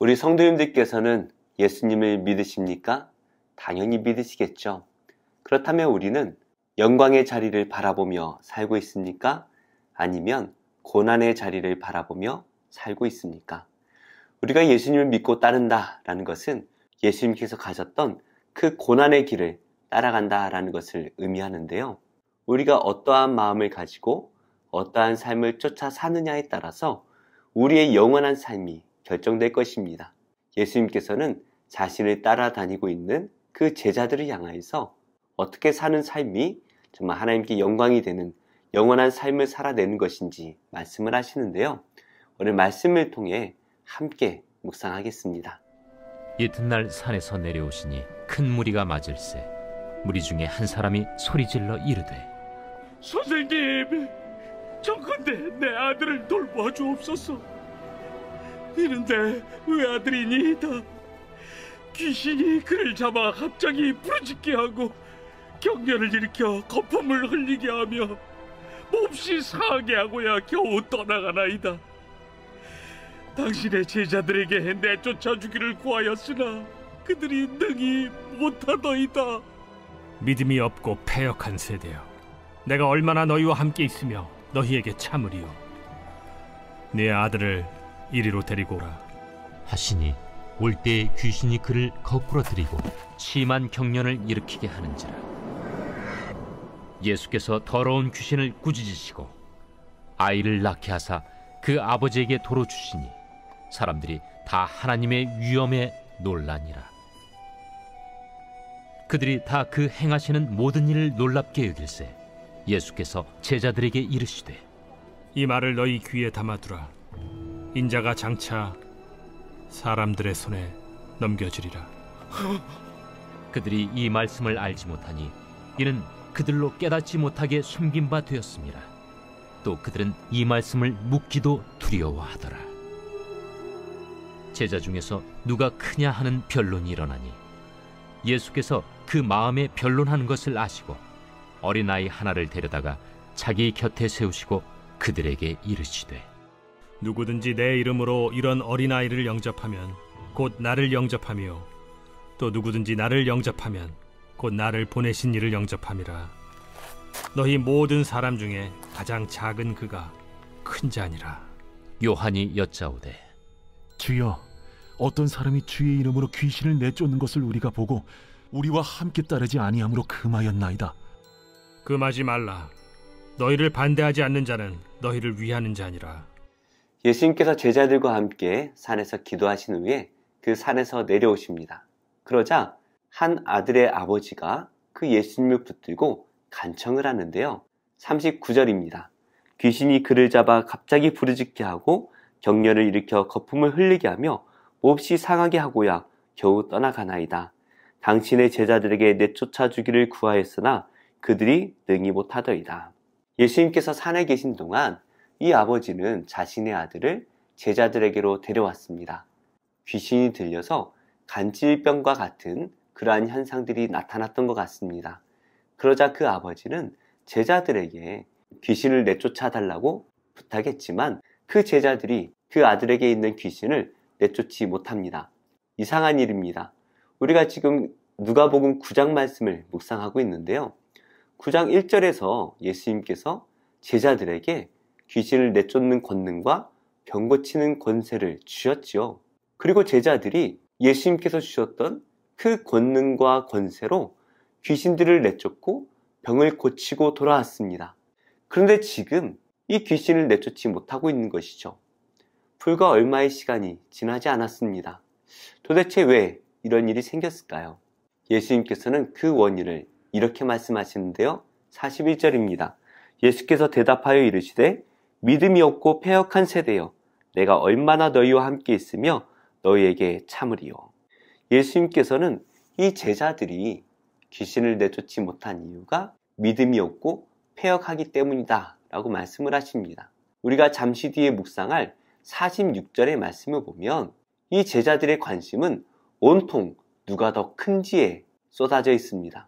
우리 성도님들께서는 예수님을 믿으십니까? 당연히 믿으시겠죠. 그렇다면 우리는 영광의 자리를 바라보며 살고 있습니까? 아니면 고난의 자리를 바라보며 살고 있습니까? 우리가 예수님을 믿고 따른다라는 것은 예수님께서 가셨던 그 고난의 길을 따라간다라는 것을 의미하는데요. 우리가 어떠한 마음을 가지고 어떠한 삶을 쫓아 사느냐에 따라서 우리의 영원한 삶이 결정될 것입니다. 예수님께서는 자신을 따라다니고 있는 그 제자들을 향하여서 어떻게 사는 삶이 정말 하나님께 영광이 되는 영원한 삶을 살아내는 것인지 말씀을 하시는데요. 오늘 말씀을 통해 함께 묵상하겠습니다. 이튿날 산에서 내려오시니 큰 무리가 맞을세. 무리 중에 한 사람이 소리질러 이르되, 선생님, 정컨대 내 아들을 돌보아 주옵소서. 이런데 외아들이니이다. 귀신이 그를 잡아 갑자기 부르짖게 하고 경련을 일으켜 거품을 흘리게 하며 몹시 상하게 하고야 겨우 떠나가나이다. 당신의 제자들에게 내쫓아 주기를 구하였으나 그들이 능히 못하더이다. 믿음이 없고 패역한 세대여, 내가 얼마나 너희와 함께 있으며 너희에게 참으리요. 네 아들을 이리로 데리고 오라 하시니 올 때에 귀신이 그를 거꾸로 들이고 심한 경련을 일으키게 하는지라. 예수께서 더러운 귀신을 꾸짖으시고 아이를 낳게 하사 그 아버지에게 도로 주시니 사람들이 다 하나님의 위엄에 놀라니라. 그들이 다 그 행하시는 모든 일을 놀랍게 여길세. 예수께서 제자들에게 이르시되, 이 말을 너희 귀에 담아두라. 인자가 장차 사람들의 손에 넘겨지리라. 그들이 이 말씀을 알지 못하니 이는 그들로 깨닫지 못하게 숨긴 바 되었습니다. 또 그들은 이 말씀을 묻기도 두려워하더라. 제자 중에서 누가 크냐 하는 변론이 일어나니 예수께서 그 마음에 변론하는 것을 아시고 어린아이 하나를 데려다가 자기 곁에 세우시고 그들에게 이르시되, 누구든지 내 이름으로 이런 어린아이를 영접하면 곧 나를 영접하며 또 누구든지 나를 영접하면 곧 나를 보내신 이를 영접함이라. 너희 모든 사람 중에 가장 작은 그가 큰 자니라. 요한이 여짜오되, 주여, 어떤 사람이 주의 이름으로 귀신을 내쫓는 것을 우리가 보고 우리와 함께 따르지 아니함으로 금하였나이다. 금하지 말라. 너희를 반대하지 않는 자는 너희를 위하는 자니라. 예수님께서 제자들과 함께 산에서 기도하신 후에 그 산에서 내려오십니다. 그러자 한 아들의 아버지가 그 예수님을 붙들고 간청을 하는데요. 39절입니다. 귀신이 그를 잡아 갑자기 부르짖게 하고 경련을 일으켜 거품을 흘리게 하며 몹시 상하게 하고야 겨우 떠나가나이다. 당신의 제자들에게 내쫓아 주기를 구하였으나 그들이 능히 못하더이다. 예수님께서 산에 계신 동안 이 아버지는 자신의 아들을 제자들에게로 데려왔습니다. 귀신이 들려서 간질병과 같은 그러한 현상들이 나타났던 것 같습니다. 그러자 그 아버지는 제자들에게 귀신을 내쫓아 달라고 부탁했지만 그 제자들이 그 아들에게 있는 귀신을 내쫓지 못합니다. 이상한 일입니다. 우리가 지금 누가복음 9장 말씀을 묵상하고 있는데요. 9장 1절에서 예수님께서 제자들에게 귀신을 내쫓는 권능과 병 고치는 권세를 주셨지요. 그리고 제자들이 예수님께서 주셨던 그 권능과 권세로 귀신들을 내쫓고 병을 고치고 돌아왔습니다. 그런데 지금 이 귀신을 내쫓지 못하고 있는 것이죠. 불과 얼마의 시간이 지나지 않았습니다. 도대체 왜 이런 일이 생겼을까요? 예수님께서는 그 원인을 이렇게 말씀하시는데요. 41절입니다. 예수께서 대답하여 이르시되, 믿음이 없고 패역한 세대여, 내가 얼마나 너희와 함께 있으며 너희에게 참으리요. 예수님께서는 이 제자들이 귀신을 내쫓지 못한 이유가 믿음이 없고 패역하기 때문이다 라고 말씀을 하십니다. 우리가 잠시 뒤에 묵상할 46절의 말씀을 보면 이 제자들의 관심은 온통 누가 더 큰지에 쏟아져 있습니다.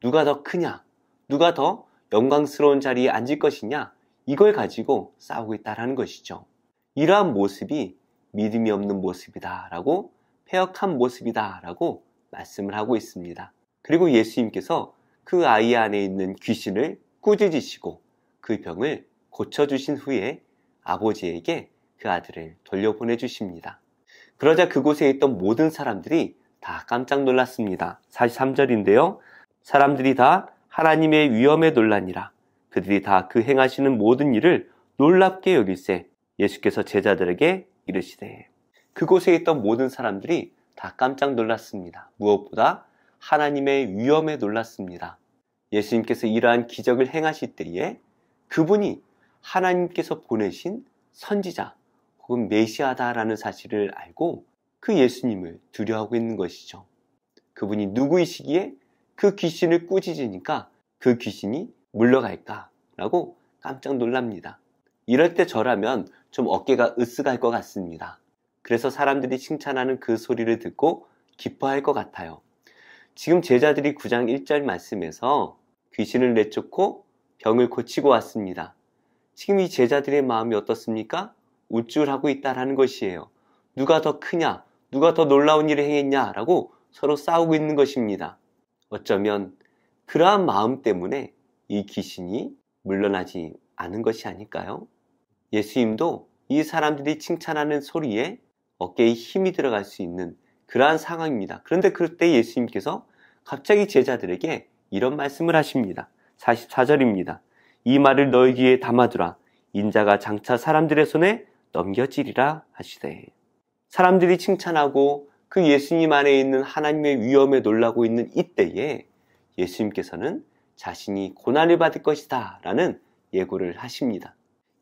누가 더 크냐, 누가 더 영광스러운 자리에 앉을 것이냐, 이걸 가지고 싸우고 있다는 것이죠. 이러한 모습이 믿음이 없는 모습이다 라고, 패역한 모습이다 라고 말씀을 하고 있습니다. 그리고 예수님께서 그 아이 안에 있는 귀신을 꾸짖으시고 그 병을 고쳐주신 후에 아버지에게 그 아들을 돌려보내 주십니다. 그러자 그곳에 있던 모든 사람들이 다 깜짝 놀랐습니다. 43절인데요. 사람들이 다 하나님의 위엄에 놀라니라. 그들이 다 그 행하시는 모든 일을 놀랍게 여길세 예수께서 제자들에게 이르시되. 그곳에 있던 모든 사람들이 다 깜짝 놀랐습니다. 무엇보다 하나님의 위엄에 놀랐습니다. 예수님께서 이러한 기적을 행하실 때에 그분이 하나님께서 보내신 선지자 혹은 메시아다라는 사실을 알고 그 예수님을 두려워하고 있는 것이죠. 그분이 누구이시기에 그 귀신을 꾸짖으니까 그 귀신이 물러갈까라고 깜짝 놀랍니다. 이럴 때 저라면 좀 어깨가 으쓱할 것 같습니다. 그래서 사람들이 칭찬하는 그 소리를 듣고 기뻐할 것 같아요. 지금 제자들이 9장 1절 말씀에서 귀신을 내쫓고 병을 고치고 왔습니다. 지금 이 제자들의 마음이 어떻습니까? 우쭐하고 있다라는 것이에요. 누가 더 크냐? 누가 더 놀라운 일을 행했냐라고 서로 싸우고 있는 것입니다. 어쩌면 그러한 마음 때문에 이 귀신이 물러나지 않은 것이 아닐까요? 예수님도 이 사람들이 칭찬하는 소리에 어깨에 힘이 들어갈 수 있는 그러한 상황입니다. 그런데 그때 예수님께서 갑자기 제자들에게 이런 말씀을 하십니다. 44절입니다. 이 말을 너희 귀에 담아두라. 인자가 장차 사람들의 손에 넘겨지리라 하시되. 사람들이 칭찬하고 그 예수님 안에 있는 하나님의 위엄에 놀라고 있는 이때에 예수님께서는 자신이 고난을 받을 것이다 라는 예고를 하십니다.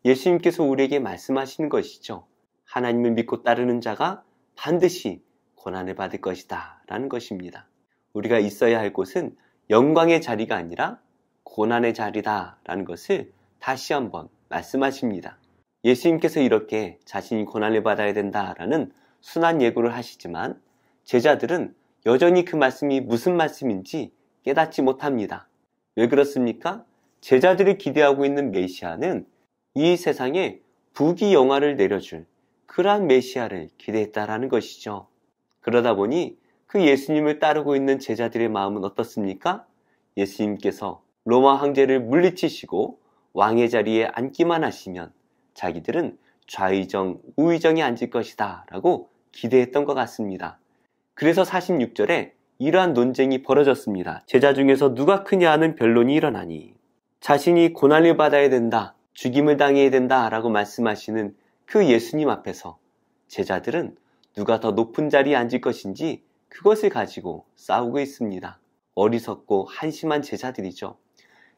예수님께서 우리에게 말씀하시는 것이죠. 하나님을 믿고 따르는 자가 반드시 고난을 받을 것이다 라는 것입니다. 우리가 있어야 할 곳은 영광의 자리가 아니라 고난의 자리다 라는 것을 다시 한번 말씀하십니다. 예수님께서 이렇게 자신이 고난을 받아야 된다라는 순한 예고를 하시지만 제자들은 여전히 그 말씀이 무슨 말씀인지 깨닫지 못합니다. 왜 그렇습니까? 제자들이 기대하고 있는 메시아는 이 세상에 부귀영화를 내려줄 그러한 메시아를 기대했다라는 것이죠. 그러다 보니 그 예수님을 따르고 있는 제자들의 마음은 어떻습니까? 예수님께서 로마 황제를 물리치시고 왕의 자리에 앉기만 하시면 자기들은 좌의정, 우의정에 앉을 것이다 라고 기대했던 것 같습니다. 그래서 46절에 이러한 논쟁이 벌어졌습니다. 제자 중에서 누가 크냐 하는 변론이 일어나니 자신이 고난을 받아야 된다, 죽임을 당해야 된다 라고 말씀하시는 그 예수님 앞에서 제자들은 누가 더 높은 자리에 앉을 것인지 그것을 가지고 싸우고 있습니다. 어리석고 한심한 제자들이죠.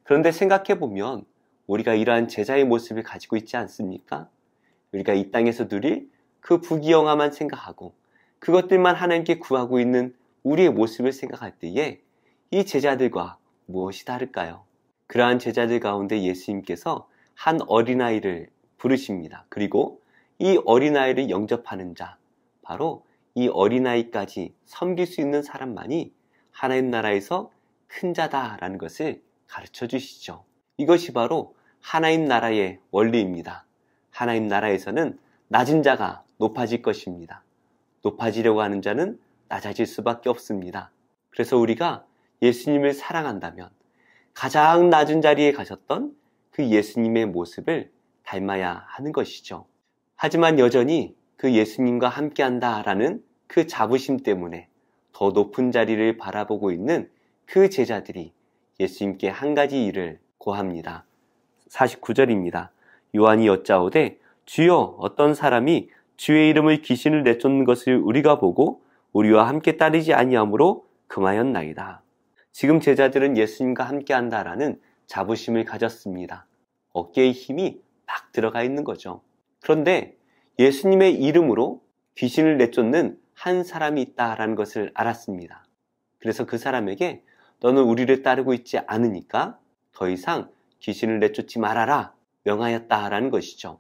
그런데 생각해보면 우리가 이러한 제자의 모습을 가지고 있지 않습니까? 우리가 이 땅에서 누릴 그 부귀영화만 생각하고 그것들만 하나님께 구하고 있는 우리의 모습을 생각할 때에 이 제자들과 무엇이 다를까요? 그러한 제자들 가운데 예수님께서 한 어린아이를 부르십니다. 그리고 이 어린아이를 영접하는 자, 바로 이 어린아이까지 섬길 수 있는 사람만이 하나님 나라에서 큰 자다라는 것을 가르쳐 주시죠. 이것이 바로 하나님 나라의 원리입니다. 하나님 나라에서는 낮은 자가 높아질 것입니다. 높아지려고 하는 자는 낮아질 수밖에 없습니다. 그래서 우리가 예수님을 사랑한다면 가장 낮은 자리에 가셨던 그 예수님의 모습을 닮아야 하는 것이죠. 하지만 여전히 그 예수님과 함께한다라는 그 자부심 때문에 더 높은 자리를 바라보고 있는 그 제자들이 예수님께 한 가지 일을 고합니다. 49절입니다. 요한이 여짜오되 주여 어떤 사람이 주의 이름을 귀신을 내쫓는 것을 우리가 보고 우리와 함께 따르지 아니하므로 금하였나이다. 지금 제자들은 예수님과 함께한다라는 자부심을 가졌습니다. 어깨에 힘이 막 들어가 있는 거죠. 그런데 예수님의 이름으로 귀신을 내쫓는 한 사람이 있다라는 것을 알았습니다. 그래서 그 사람에게 너는 우리를 따르고 있지 않으니까 더 이상 귀신을 내쫓지 말아라 명하였다라는 것이죠.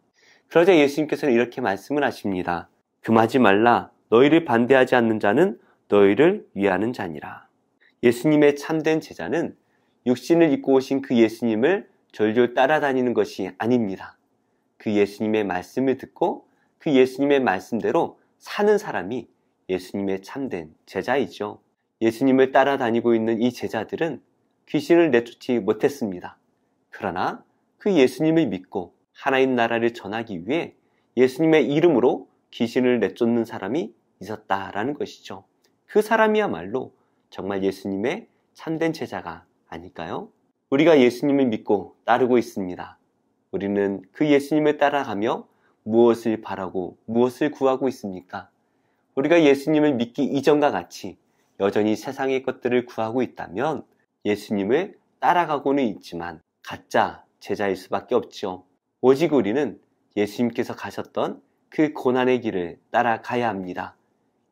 그러자 예수님께서는 이렇게 말씀을 하십니다. 금하지 말라. 너희를 반대하지 않는 자는 너희를 위하는 자니라. 예수님의 참된 제자는 육신을 입고 오신 그 예수님을 졸졸 따라다니는 것이 아닙니다. 그 예수님의 말씀을 듣고 그 예수님의 말씀대로 사는 사람이 예수님의 참된 제자이죠. 예수님을 따라다니고 있는 이 제자들은 귀신을 내쫓지 못했습니다. 그러나 그 예수님을 믿고 하나님 나라를 전하기 위해 예수님의 이름으로 귀신을 내쫓는 사람이 있었다라는 것이죠. 그 사람이야말로 정말 예수님의 참된 제자가 아닐까요? 우리가 예수님을 믿고 따르고 있습니다. 우리는 그 예수님을 따라가며 무엇을 바라고 무엇을 구하고 있습니까? 우리가 예수님을 믿기 이전과 같이 여전히 세상의 것들을 구하고 있다면 예수님을 따라가고는 있지만 가짜 제자일 수밖에 없죠. 오직 우리는 예수님께서 가셨던 그 고난의 길을 따라가야 합니다.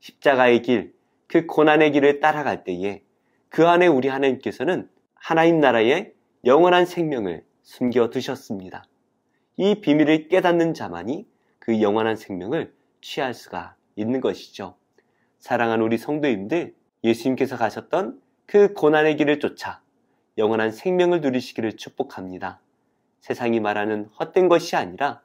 십자가의 길, 그 고난의 길을 따라갈 때에 그 안에 우리 하나님께서는 하나님 나라의 영원한 생명을 숨겨두셨습니다. 이 비밀을 깨닫는 자만이 그 영원한 생명을 취할 수가 있는 것이죠. 사랑하는 우리 성도님들, 예수님께서 가셨던 그 고난의 길을 쫓아 영원한 생명을 누리시기를 축복합니다. 세상이 말하는 헛된 것이 아니라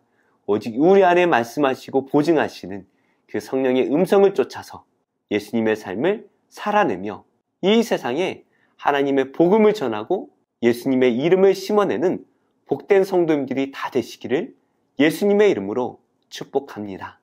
오직 우리 안에 말씀하시고 보증하시는 그 성령의 음성을 쫓아서 예수님의 삶을 살아내며 이 세상에 하나님의 복음을 전하고 예수님의 이름을 심어내는 복된 성도님들이 다 되시기를 예수님의 이름으로 축복합니다.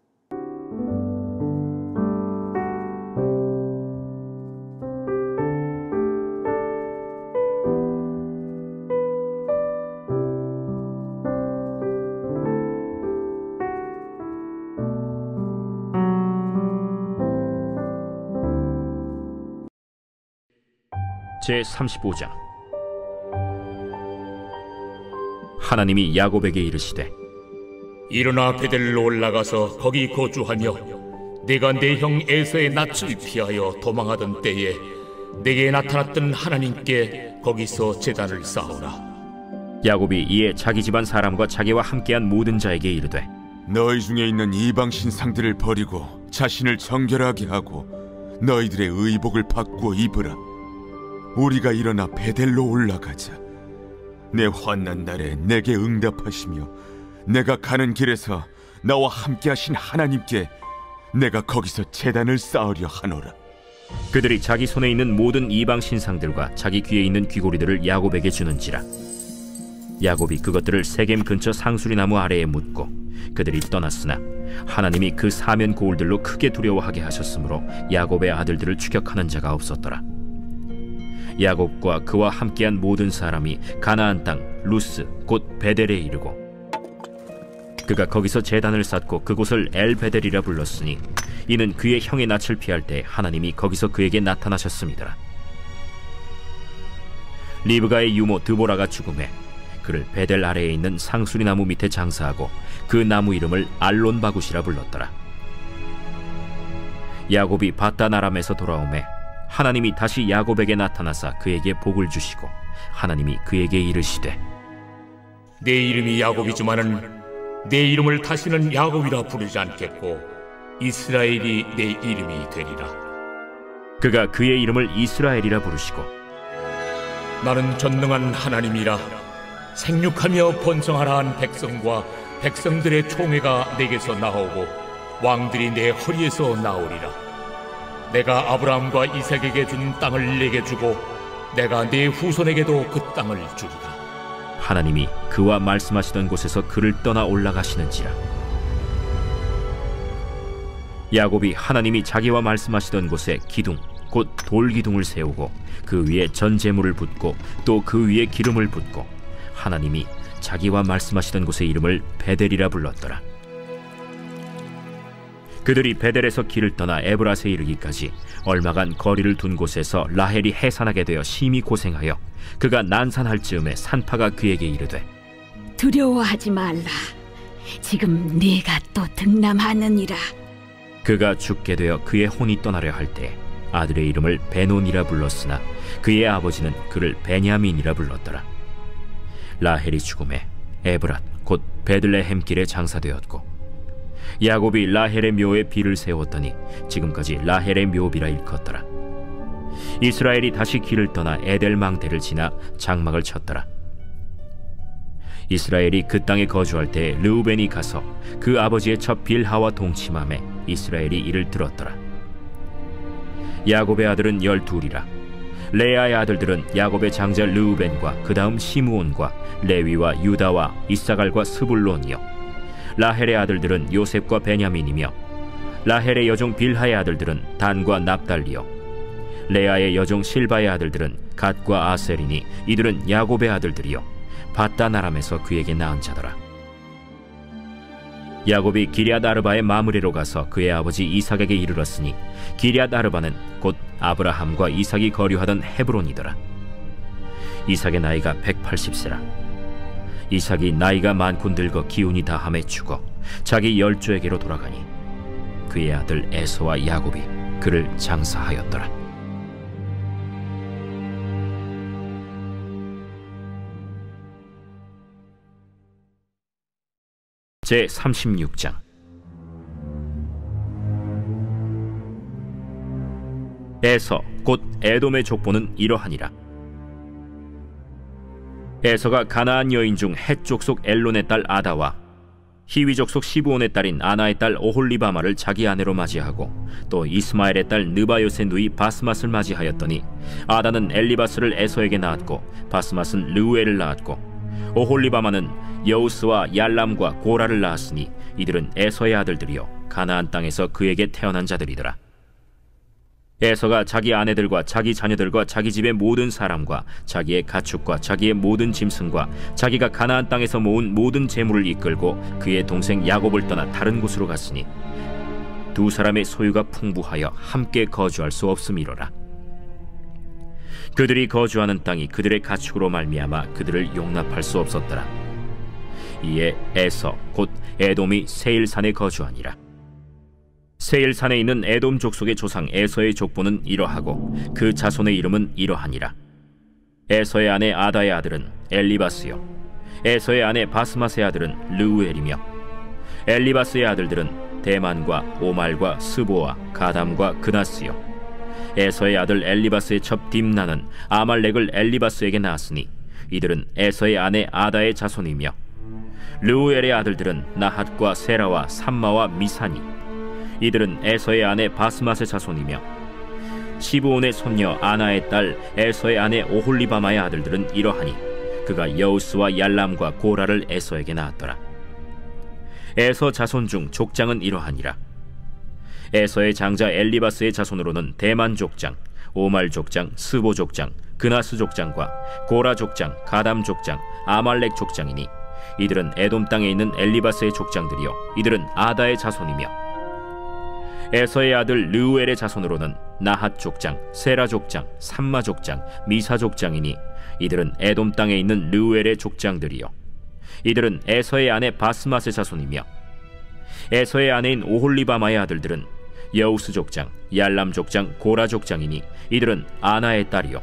제35장. 하나님이 야곱에게 이르시되 일어나 베델로 올라가서 거기 거주하며 내가 내 형 에서의 낯을 피하여 도망하던 때에 내게 나타났던 하나님께 거기서 제단을 쌓으라. 야곱이 이에 자기 집안 사람과 자기와 함께한 모든 자에게 이르되 너희 중에 있는 이방 신상들을 버리고 자신을 정결하게 하고 너희들의 의복을 바꾸어 입으라. 우리가 일어나 베델로 올라가자. 내 환난 날에 내게 응답하시며 내가 가는 길에서 나와 함께 하신 하나님께 내가 거기서 제단을 쌓으려 하노라. 그들이 자기 손에 있는 모든 이방 신상들과 자기 귀에 있는 귀고리들을 야곱에게 주는지라. 야곱이 그것들을 세겜 근처 상수리 나무 아래에 묻고 그들이 떠났으나 하나님이 그 사면 고울들로 크게 두려워하게 하셨으므로 야곱의 아들들을 추격하는 자가 없었더라. 야곱과 그와 함께한 모든 사람이 가나안 땅 루스 곧 베델에 이르고 그가 거기서 제단을 쌓고 그곳을 엘베델이라 불렀으니 이는 그의 형의 낯을 피할 때 하나님이 거기서 그에게 나타나셨습니다. 리브가의 유모 드보라가 죽음에 그를 베델 아래에 있는 상수리 나무 밑에 장사하고 그 나무 이름을 알론바굿이라 불렀더라. 야곱이 밧단 아람에서 돌아오매 하나님이 다시 야곱에게 나타나사 그에게 복을 주시고 하나님이 그에게 이르시되 내 이름이 야곱이지만은 내 이름을 다시는 야곱이라 부르지 않겠고 이스라엘이 내 이름이 되리라. 그가 그의 이름을 이스라엘이라 부르시고 나는 전능한 하나님이라. 생육하며 번성하라 한 백성과 백성들의 총회가 내게서 나오고 왕들이 내 허리에서 나오리라. 내가 아브라함과 이삭에게 준 땅을 내게 주고 내가 네 후손에게도 그 땅을 주리라. 하나님이 그와 말씀하시던 곳에서 그를 떠나 올라가시는지라. 야곱이 하나님이 자기와 말씀하시던 곳에 기둥 곧 돌기둥을 세우고 그 위에 전제물을 붓고 또 그 위에 기름을 붓고 하나님이 자기와 말씀하시던 곳의 이름을 베델이라 불렀더라. 그들이 베델에서 길을 떠나 에브라스에 이르기까지 얼마간 거리를 둔 곳에서 라헬이 해산하게 되어 심히 고생하여 그가 난산할 즈음에 산파가 그에게 이르되 두려워하지 말라. 지금 네가 또 등남하느니라. 그가 죽게 되어 그의 혼이 떠나려 할 때 아들의 이름을 베논이라 불렀으나 그의 아버지는 그를 베냐민이라 불렀더라. 라헬이 죽음에 에브랏 곧 베들레헴 길에 장사되었고 야곱이 라헬의 묘에 비를 세웠더니 지금까지 라헬의 묘비라 일컫더라. 이스라엘이 다시 길을 떠나 에델망대를 지나 장막을 쳤더라. 이스라엘이 그 땅에 거주할 때 르우벤이 가서 그 아버지의 첩 빌하와 동침함에 이스라엘이 이를 들었더라. 야곱의 아들은 12이라. 레아의 아들들은 야곱의 장자 르우벤과 그 다음 시므온과 레위와 유다와 이사갈과 스불론이요. 라헬의 아들들은 요셉과 베냐민이며 라헬의 여종 빌하의 아들들은 단과 납달리요. 레아의 여종 실바의 아들들은 갓과 아셀이니 이들은 야곱의 아들들이요 밧단 아람에서 그에게 낳은 자더라. 야곱이 기럇 아르바의 마므레로 가서 그의 아버지 이삭에게 이르렀으니 기럇 아르바는 곧 아브라함과 이삭이 거류하던 헤브론이더라. 이삭의 나이가 180세라. 이삭이 나이가 많고 늙어 기운이 다함에 죽어 자기 열조에게로 돌아가니 그의 아들 에서와 야곱이 그를 장사하였더라. 제36장. 에서 곧 에돔의 족보는 이러하니라. 에서가 가나안 여인 중 헷 족속 엘론의 딸 아다와 히위 족속 시브온의 딸인 아나의 딸 오홀리바마를 자기 아내로 맞이하고 또 이스마엘의 딸 느바요의 누이 바스맛을 맞이하였더니 아다는 엘리바스를 에서에게 낳았고 바스맛은 르우엘을 낳았고 오홀리바마는 여우스와 얄람과 고라를 낳았으니 이들은 에서의 아들들이요 가나안 땅에서 그에게 태어난 자들이더라. 에서가 자기 아내들과 자기 자녀들과 자기 집의 모든 사람과 자기의 가축과 자기의 모든 짐승과 자기가 가나안 땅에서 모은 모든 재물을 이끌고 그의 동생 야곱을 떠나 다른 곳으로 갔으니 두 사람의 소유가 풍부하여 함께 거주할 수 없음이로라. 그들이 거주하는 땅이 그들의 가축으로 말미암아 그들을 용납할 수 없었더라. 이에 에서 곧 에돔이 세일산에 거주하니라. 세일산에 있는 에돔 족속의 조상 에서의 족보는 이러하고 그 자손의 이름은 이러하니라. 에서의 아내 아다의 아들은 엘리바스요 에서의 아내 바스맛의 아들은 르우엘이며 엘리바스의 아들들은 대만과 오말과 스보와 가담과 그나스요 에서의 아들 엘리바스의 첩 딥나는 아말렉을 엘리바스에게 낳았으니 이들은 에서의 아내 아다의 자손이며 르우엘의 아들들은 나핫과 세라와 삼마와 미사니 이들은 에서의 아내 바스맛의 자손이며 시브온의 손녀 아나의 딸 에서의 아내 오홀리바마의 아들들은 이러하니 그가 여우스와 얄람과 고라를 에서에게 낳았더라. 에서 자손 중 족장은 이러하니라. 에서의 장자 엘리바스의 자손으로는 대만 족장, 오말 족장, 스보 족장, 그나스 족장과 고라 족장, 가담 족장, 아말렉 족장이니 이들은 에돔 땅에 있는 엘리바스의 족장들이요 이들은 아다의 자손이며 에서의 아들 르우엘의 자손으로는 나핫 족장, 세라 족장, 삼마 족장, 미사 족장이니 이들은 에돔 땅에 있는 르우엘의 족장들이요 이들은 에서의 아내 바스맛의 자손이며 에서의 아내인 오홀리바마의 아들들은 여우스 족장, 얄람 족장, 고라 족장이니 이들은 아나의 딸이요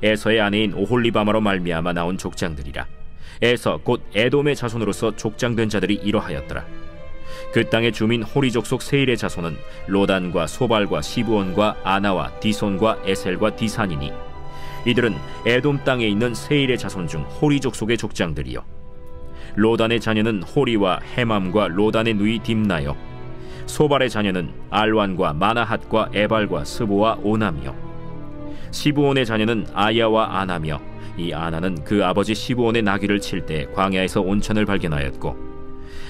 에서의 아내인 오홀리바마로 말미암아 나온 족장들이라. 에서 곧 에돔의 자손으로서 족장된 자들이 이러하였더라. 그 땅의 주민 호리 족속 세일의 자손은 로단과 소발과 시브온과 아나와 디손과 에셀과 디산이니 이들은 에돔 땅에 있는 세일의 자손 중 호리 족속의 족장들이요 로단의 자녀는 호리와 헤맘과 로단의 누이 딥나요 소발의 자녀는 알완과 마나핫과 에발과 스보와 오남이요 시브온의 자녀는 아야와 아나며 이 아나는 그 아버지 시브온의 나귀를 칠 때 광야에서 온천을 발견하였고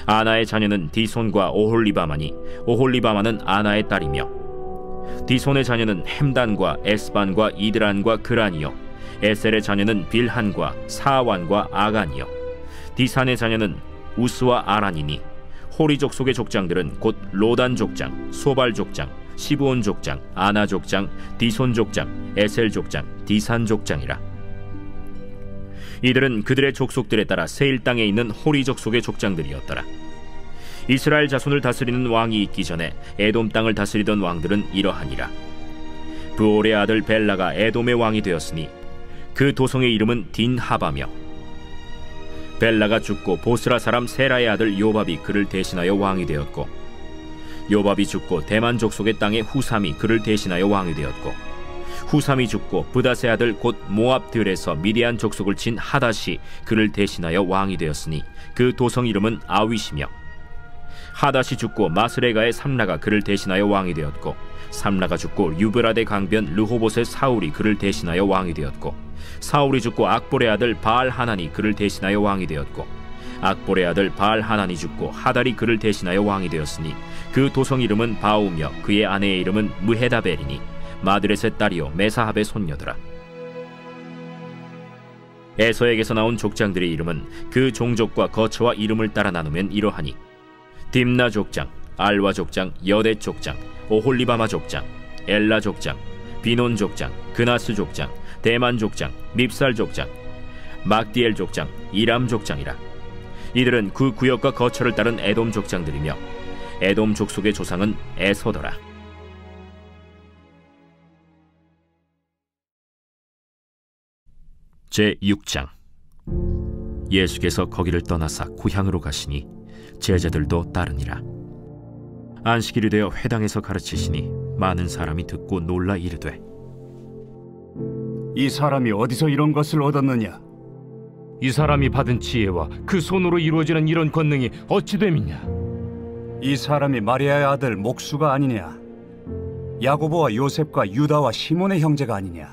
아나의 자녀는 디손과 오홀리바마니 오홀리바마는 아나의 딸이며 디손의 자녀는 햄단과 에스반과 이드란과 그란이요 에셀의 자녀는 빌한과 사완과 아간이요 디산의 자녀는 우스와 아란이니 호리 족속의 족장들은 곧 로단 족장, 소발 족장, 시브온 족장, 아나 족장, 디손 족장, 에셀 족장, 디산 족장이라. 이들은 그들의 족속들에 따라 세일 땅에 있는 호리 족속의 족장들이었더라. 이스라엘 자손을 다스리는 왕이 있기 전에 에돔 땅을 다스리던 왕들은 이러하니라. 브올의 아들 벨라가 에돔의 왕이 되었으니 그 도성의 이름은 딘하바며 벨라가 죽고 보스라 사람 세라의 아들 요밥이 그를 대신하여 왕이 되었고 요밥이 죽고 대만 족속의 땅의 후삼이 그를 대신하여 왕이 되었고 후삼이 죽고 브닷의 아들 곧 모압들에서 미디안 족속을 친 하닷이 그를 대신하여 왕이 되었으니 그 도성 이름은 아윗이며, 하닷이 죽고 마스레가의 삼라가 그를 대신하여 왕이 되었고, 삼라가 죽고 유브라데 강변 르호봇의 사울이 그를 대신하여 왕이 되었고, 사울이 죽고 악볼의 아들 바알 하난이 그를 대신하여 왕이 되었고, 악볼의 아들 바알 하난이 죽고 하달이 그를 대신하여 왕이 되었으니 그 도성 이름은 바우며 그의 아내의 이름은 무헤다벨이니 마드렛의 딸이요 메사합의 손녀더라. 에서에게서 나온 족장들의 이름은 그 종족과 거처와 이름을 따라 나누면 이러하니, 딥나 족장, 알와 족장, 여대 족장, 오홀리바마 족장, 엘라 족장, 비논 족장, 그나스 족장, 대만 족장, 밉살 족장, 막디엘 족장, 이람 족장이라. 이들은 그 구역과 거처를 따른 에돔 족장들이며 에돔 족속의 조상은 에서더라. 제6장. 예수께서 거기를 떠나사 고향으로 가시니 제자들도 따르니라. 안식일이 되어 회당에서 가르치시니 많은 사람이 듣고 놀라 이르되, 이 사람이 어디서 이런 것을 얻었느냐? 이 사람이 받은 지혜와 그 손으로 이루어지는 이런 권능이 어찌 됨이냐? 이 사람이 마리아의 아들 목수가 아니냐? 야고보와 요셉과 유다와 시몬의 형제가 아니냐?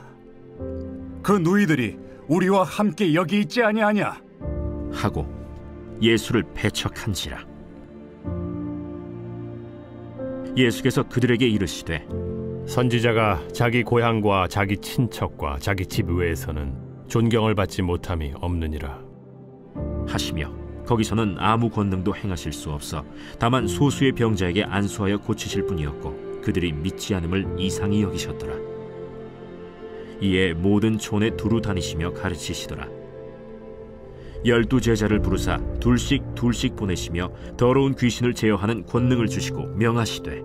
그 누이들이 우리와 함께 여기 있지 아니하냐? 하고 예수를 배척한지라. 예수께서 그들에게 이르시되, 선지자가 자기 고향과 자기 친척과 자기 집 외에서는 존경을 받지 못함이 없느니라 하시며, 거기서는 아무 권능도 행하실 수 없어 다만 소수의 병자에게 안수하여 고치실 뿐이었고 그들이 믿지 않음을 이상히 여기셨더라. 이에 모든 촌에 두루 다니시며 가르치시더라. 12 제자를 부르사 둘씩 보내시며 더러운 귀신을 제어하는 권능을 주시고 명하시되,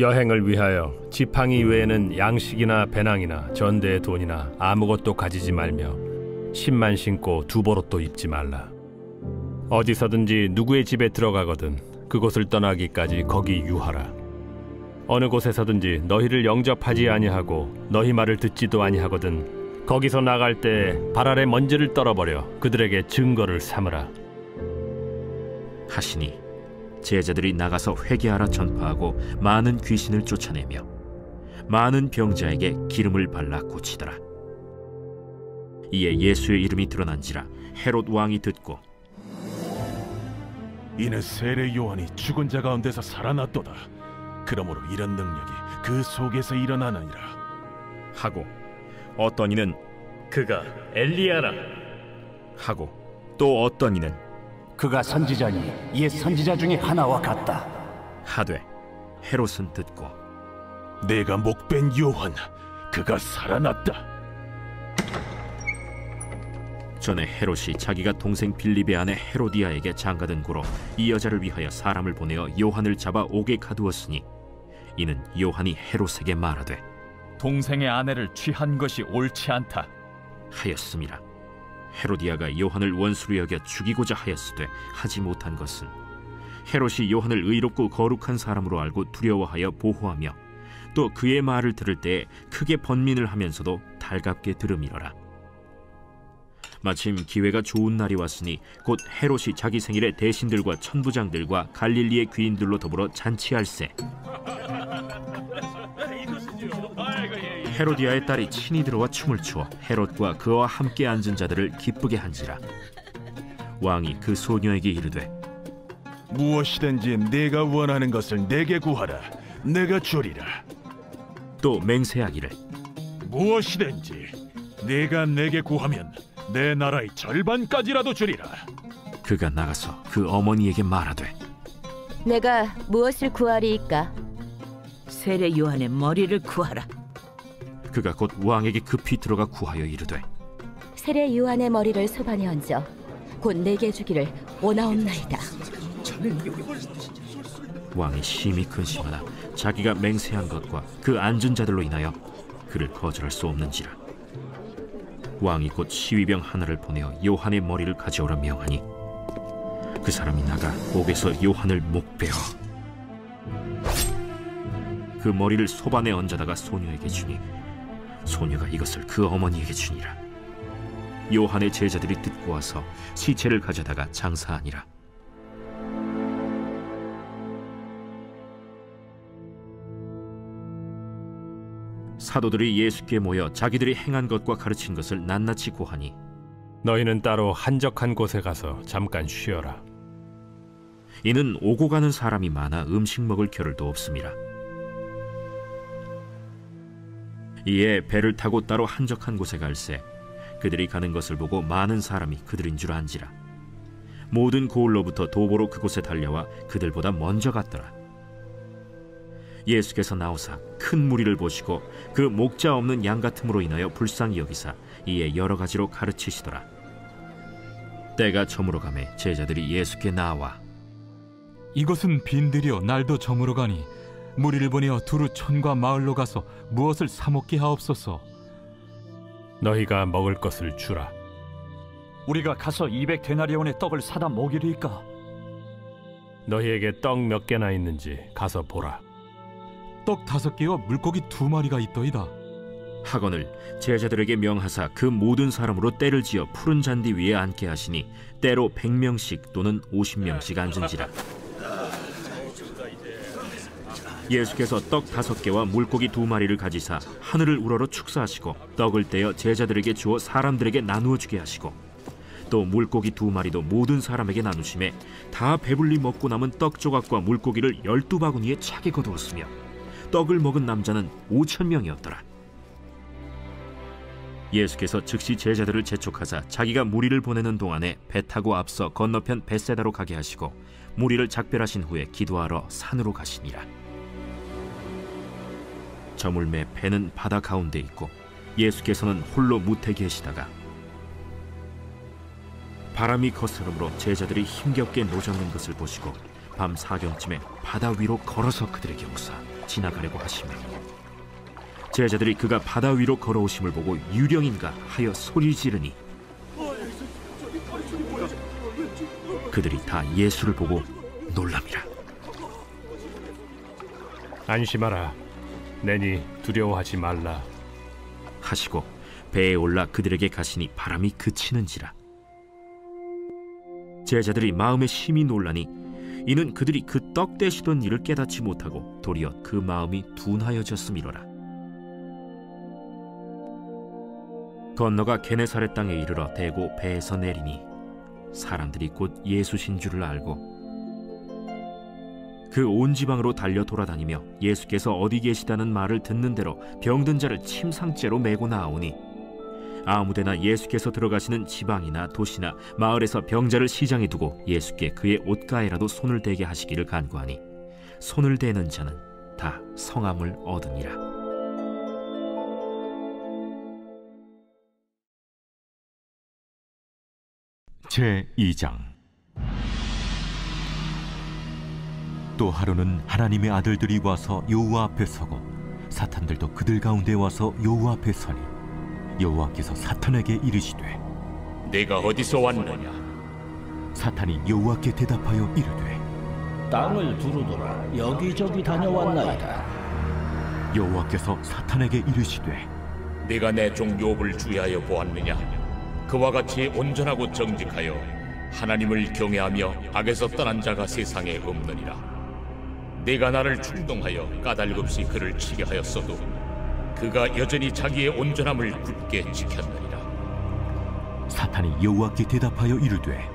여행을 위하여 지팡이 외에는 양식이나 배낭이나 전대의 돈이나 아무것도 가지지 말며 신만 신고 두보롯도 입지 말라. 어디서든지 누구의 집에 들어가거든 그곳을 떠나기까지 거기 유하라. 어느 곳에서든지 너희를 영접하지 아니하고 너희 말을 듣지도 아니하거든 거기서 나갈 때 발 아래 먼지를 떨어버려 그들에게 증거를 삼으라 하시니, 제자들이 나가서 회개하라 전파하고 많은 귀신을 쫓아내며 많은 병자에게 기름을 발라 고치더라. 이에 예수의 이름이 드러난지라 헤롯 왕이 듣고, 이는 세례 요한이 죽은 자 가운데서 살아났도다. 그러므로 이런 능력이 그 속에서 일어나느니라 하고, 어떤 이는 그가 엘리야라 하고, 또 어떤 이는 그가 선지자니 옛 선지자 중에 하나와 같다 하되, 헤롯은 듣고, 내가 목벤 요한 그가 살아났다. 전에 헤롯이 자기가 동생 빌립의 아내 헤로디아에게 장가든 고로 이 여자를 위하여 사람을 보내어 요한을 잡아 옥에 가두었으니, 이는 요한이 헤롯에게 말하되 동생의 아내를 취한 것이 옳지 않다 하였음이라. 헤로디아가 요한을 원수로 여겨 죽이고자 하였으되 하지 못한 것은, 헤롯이 요한을 의롭고 거룩한 사람으로 알고 두려워하여 보호하며 또 그의 말을 들을 때에 크게 번민을 하면서도 달갑게 들음이러라. 마침 기회가 좋은 날이 왔으니 곧 헤롯이 자기 생일에 대신들과 천부장들과 갈릴리의 귀인들로 더불어 잔치할세. 헤로디아의 딸이 친히 들어와 춤을 추어 헤롯과 그와 함께 앉은 자들을 기쁘게 한지라. 왕이 그 소녀에게 이르되, 무엇이든지 내가 원하는 것을 내게 구하라. 내가 주리라. 또 맹세하기를, 무엇이든지 내가 내게 구하면 내 나라의 절반까지라도 주리라. 그가 나가서 그 어머니에게 말하되, 내가 무엇을 구하리이까? 세례 요한의 머리를 구하라. 그가 곧 왕에게 급히 들어가 구하여 이르되, 세례 요한의 머리를 소반에 얹어 곧 내게 주기를 원하옵나이다. 왕이 심히 근심하나 자기가 맹세한 것과 그 앉은 자들로 인하여 그를 거절할 수 없는지라. 왕이 곧 시위병 하나를 보내어 요한의 머리를 가져오라 명하니, 그 사람이 나가 옥에서 요한을 목베어 그 머리를 소반에 얹어다가 소녀에게 주니, 소녀가 이것을 그 어머니에게 주니라. 요한의 제자들이 듣고 와서 시체를 가져다가 장사하니라. 사도들이 예수께 모여 자기들이 행한 것과 가르친 것을 낱낱이 고하니, 너희는 따로 한적한 곳에 가서 잠깐 쉬어라. 이는 오고 가는 사람이 많아 음식 먹을 겨를도 없음이라. 이에 배를 타고 따로 한적한 곳에 갈새 그들이 가는 것을 보고 많은 사람이 그들인 줄 안지라. 모든 고을로부터 도보로 그곳에 달려와 그들보다 먼저 갔더라. 예수께서 나오사 큰 무리를 보시고 그 목자 없는 양 같음으로 인하여 불쌍히 여기사 이에 여러 가지로 가르치시더라. 때가 저물어 가매 제자들이 예수께 나와, 이것은 빈들이여 날도 저물어 가니 무리를 보내어 두루 촌과 마을로 가서 무엇을 사 먹게 하옵소서. 너희가 먹을 것을 주라. 우리가 가서 200데나리온의 떡을 사다 먹이리까? 너희에게 떡 몇 개나 있는지 가서 보라. 떡 5개와 물고기 2마리가 있더이다. 하거늘 제자들에게 명하사 그 모든 사람으로 때를 지어 푸른 잔디 위에 앉게 하시니 때로 100명씩 또는 50명씩 앉은지라. 예수께서 떡 5개와 물고기 2마리를 가지사 하늘을 우러러 축사하시고 떡을 떼어 제자들에게 주어 사람들에게 나누어 주게 하시고, 또 물고기 2마리도 모든 사람에게 나누심에 다 배불리 먹고 남은 떡 조각과 물고기를 12바구니에 차게 거두었으며 떡을 먹은 남자는 5,000명이었더라. 예수께서 즉시 제자들을 재촉하사 자기가 무리를 보내는 동안에 배 타고 앞서 건너편 벳세다로 가게 하시고 무리를 작별하신 후에 기도하러 산으로 가시니라. 저물매 배는 바다 가운데 있고 예수께서는 홀로 무태 계시다가 바람이 거스름으로 제자들이 힘겹게 노젓는 것을 보시고 밤 4경쯤에 바다 위로 걸어서 그들에게 오사 지나가려고 하시며, 제자들이 그가 바다 위로 걸어오심을 보고 유령인가 하여 소리 지르니 그들이 다 예수를 보고 놀랍니다. 안심하라, 내니 두려워하지 말라 하시고 배에 올라 그들에게 가시니 바람이 그치는지라. 제자들이 마음에 심히 놀라니 이는 그들이 그 떡 떼시던 일을 깨닫지 못하고 도리어 그 마음이 둔하여졌음이로라. 건너가 게네사렛 땅에 이르러 대고 배에서 내리니 사람들이 곧 예수신 줄을 알고 그 온 지방으로 달려 돌아다니며 예수께서 어디 계시다는 말을 듣는 대로 병든 자를 침상째로 메고 나오니, 아무데나 예수께서 들어가시는 지방이나 도시나 마을에서 병자를 시장에 두고 예수께 그의 옷가에라도 손을 대게 하시기를 간구하니 손을 대는 자는 다 성함을 얻으니라. 제2장. 또 하루는 하나님의 아들들이 와서 여호와 앞에 서고 사탄들도 그들 가운데 와서 여호와 앞에 서니 여호와께서 사탄에게 이르시되, 내가 어디서 왔느냐? 사탄이 여호와께 대답하여 이르되, 땅을 두루두라 여기저기 다녀왔나이다. 여호와께서 사탄에게 이르시되, 네가 내 종 욥을 주의하여 보았느냐? 그와 같이 온전하고 정직하여 하나님을 경외하며 악에서 떠난 자가 세상에 없느니라. 네가 나를 충동하여 까닭없이 그를 치게 하였어도 그가 여전히 자기의 온전함을 굳게 지켰느니라. 사탄이 여호와께 대답하여 이르되,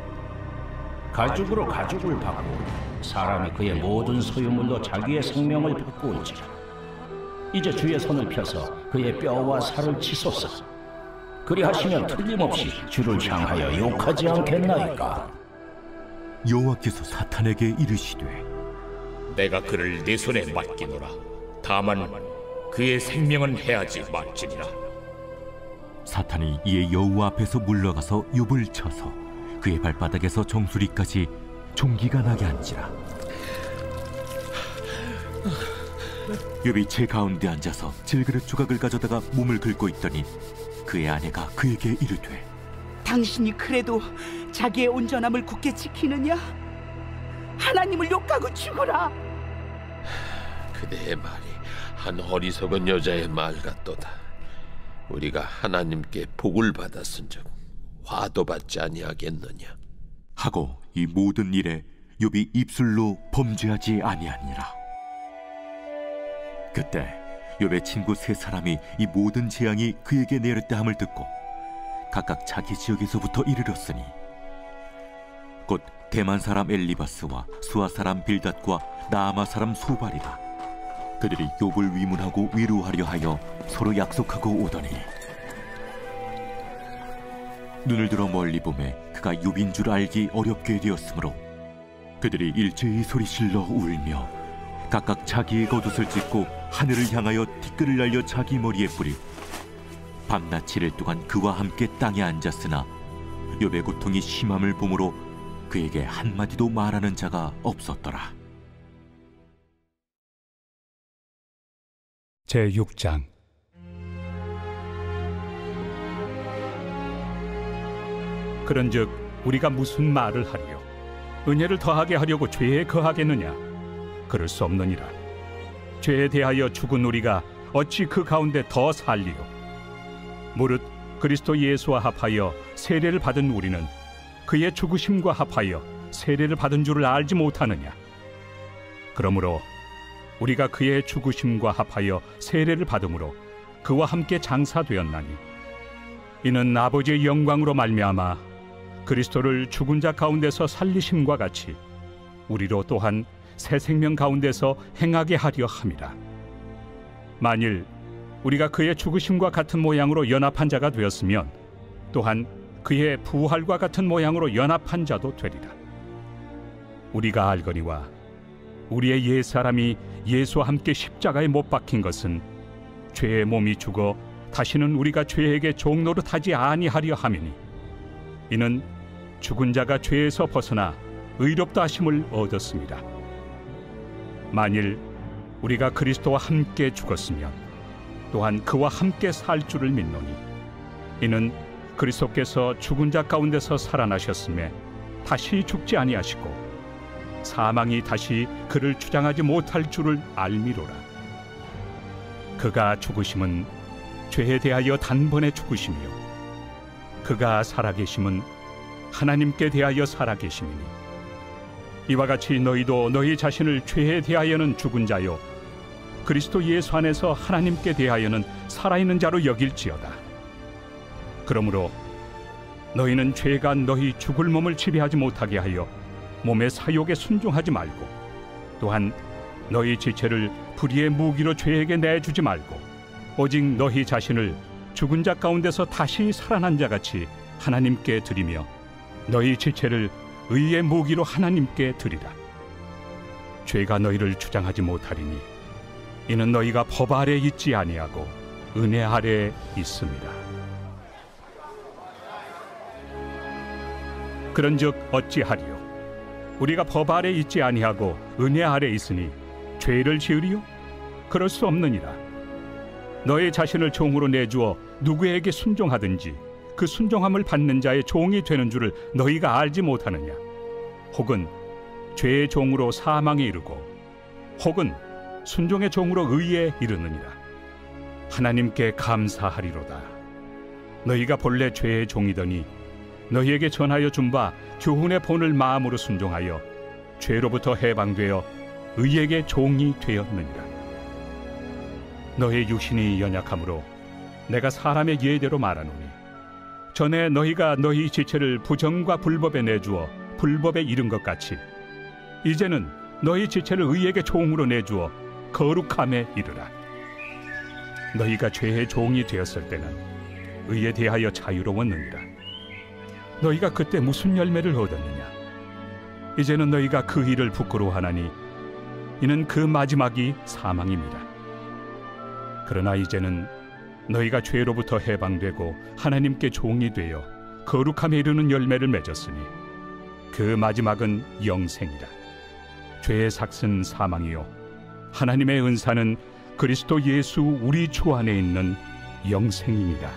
가죽으로 가죽을 받고 사람이 그의 모든 소유물로 자기의 생명을 바꾸온지라. 이제 주의 손을 펴서 그의 뼈와 살을 치소서. 그리하시면 틀림없이 주를 향하여 욕하지 않겠나이까? 여호와께서 사탄에게 이르시되, 내가 그를 내 손에 맡기노라. 다만 그의 생명은 해하지 말지니라. 사탄이 이에 여호와 앞에서 물러가서 욥을 쳐서 그의 발바닥에서 정수리까지 종기가 나게 한지라. 욥이 제 가운데 앉아서 질그릇 조각을 가져다가 몸을 긁고 있더니 그의 아내가 그에게 이르되, 당신이 그래도 자기의 온전함을 굳게 지키느냐? 하나님을 욕하고 죽으라. 그대의 말이 한 어리석은 여자의 말 같도다. 우리가 하나님께 복을 받았은즉 화도 받지 아니하겠느냐 하고 이 모든 일에 욥이 입술로 범죄하지 아니하니라. 그때 욥의 친구 세 사람이 이 모든 재앙이 그에게 내렸다 함을 듣고 각각 자기 지역에서부터 이르렀으니 곧 대만 사람 엘리바스와 수아 사람 빌닷과 나아마 사람 소발이라. 그들이 욥을 위문하고 위로하려 하여 서로 약속하고 오더니 눈을 들어 멀리 보매 그가 욥인 줄 알기 어렵게 되었으므로 그들이 일제히 소리질러 울며 각각 자기의 겉옷을 찢고 하늘을 향하여 티끌을 날려 자기 머리에 뿌리고 밤낮 7일 동안 그와 함께 땅에 앉았으나 욥의 고통이 심함을 보므로 그에게 한마디도 말하는 자가 없었더라. 제6장. 그런즉 우리가 무슨 말을 하리요? 은혜를 더하게 하려고 죄에 거하겠느냐? 그럴 수 없느니라. 죄에 대하여 죽은 우리가 어찌 그 가운데 더 살리요? 무릇 그리스도 예수와 합하여 세례를 받은 우리는 그의 죽으심과 합하여 세례를 받은 줄을 알지 못하느냐? 그러므로 우리가 그의 죽으심과 합하여 세례를 받음으로 그와 함께 장사되었나니 이는 아버지의 영광으로 말미암아 그리스도를 죽은 자 가운데서 살리심과 같이 우리로 또한 새 생명 가운데서 행하게 하려 함이라. 만일 우리가 그의 죽으심과 같은 모양으로 연합한 자가 되었으면 또한 그의 부활과 같은 모양으로 연합한 자도 되리라. 우리가 알거니와 우리의 옛사람이 예수와 함께 십자가에 못 박힌 것은 죄의 몸이 죽어 다시는 우리가 죄에게 종노릇하지 아니하려 함이니 이는 죽은 자가 죄에서 벗어나 의롭다 하심을 얻었습니다. 만일 우리가 그리스도와 함께 죽었으면 또한 그와 함께 살 줄을 믿노니 이는 그리스도께서 죽은 자 가운데서 살아나셨음에 다시 죽지 아니하시고 사망이 다시 그를 주장하지 못할 줄을 알미로라. 그가 죽으심은 죄에 대하여 단번에 죽으시며 그가 살아계심은 하나님께 대하여 살아계심이니 이와 같이 너희도 너희 자신을 죄에 대하여는 죽은 자요 그리스도 예수 안에서 하나님께 대하여는 살아있는 자로 여길지어다. 그러므로 너희는 죄가 너희 죽을 몸을 지배하지 못하게 하여 몸의 사욕에 순종하지 말고 또한 너희 지체를 불의의 무기로 죄에게 내주지 말고 오직 너희 자신을 죽은 자 가운데서 다시 살아난 자같이 하나님께 드리며 너희 지체를 의의 무기로 하나님께 드리라. 죄가 너희를 주장하지 못하리니 이는 너희가 법 아래 있지 아니하고 은혜 아래 있습니다. 그런즉 어찌하리요? 우리가 법 아래 있지 아니하고 은혜 아래 있으니 죄를 지으리요? 그럴 수 없느니라. 너의 자신을 종으로 내주어 누구에게 순종하든지 그 순종함을 받는 자의 종이 되는 줄을 너희가 알지 못하느냐? 혹은 죄의 종으로 사망에 이르고 혹은 순종의 종으로 의에 이르느니라. 하나님께 감사하리로다. 너희가 본래 죄의 종이더니 너희에게 전하여 준 바 교훈의 본을 마음으로 순종하여 죄로부터 해방되어 의에게 종이 되었느니라. 너희 육신이 연약함으로 내가 사람의 예대로 말하노니 전에 너희가 너희 지체를 부정과 불법에 내주어 불법에 이른 것 같이 이제는 너희 지체를 의에게 종으로 내주어 거룩함에 이르라. 너희가 죄의 종이 되었을 때는 의에 대하여 자유로웠느니라. 너희가 그때 무슨 열매를 얻었느냐? 이제는 너희가 그 일을 부끄러워하나니 이는 그 마지막이 사망입니다. 그러나 이제는 너희가 죄로부터 해방되고 하나님께 종이 되어 거룩함에 이르는 열매를 맺었으니 그 마지막은 영생이라. 죄의 삭은 사망이요 하나님의 은사는 그리스도 예수 우리 주 안에 있는 영생입니다.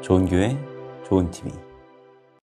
좋은 교회, 좋은 TV.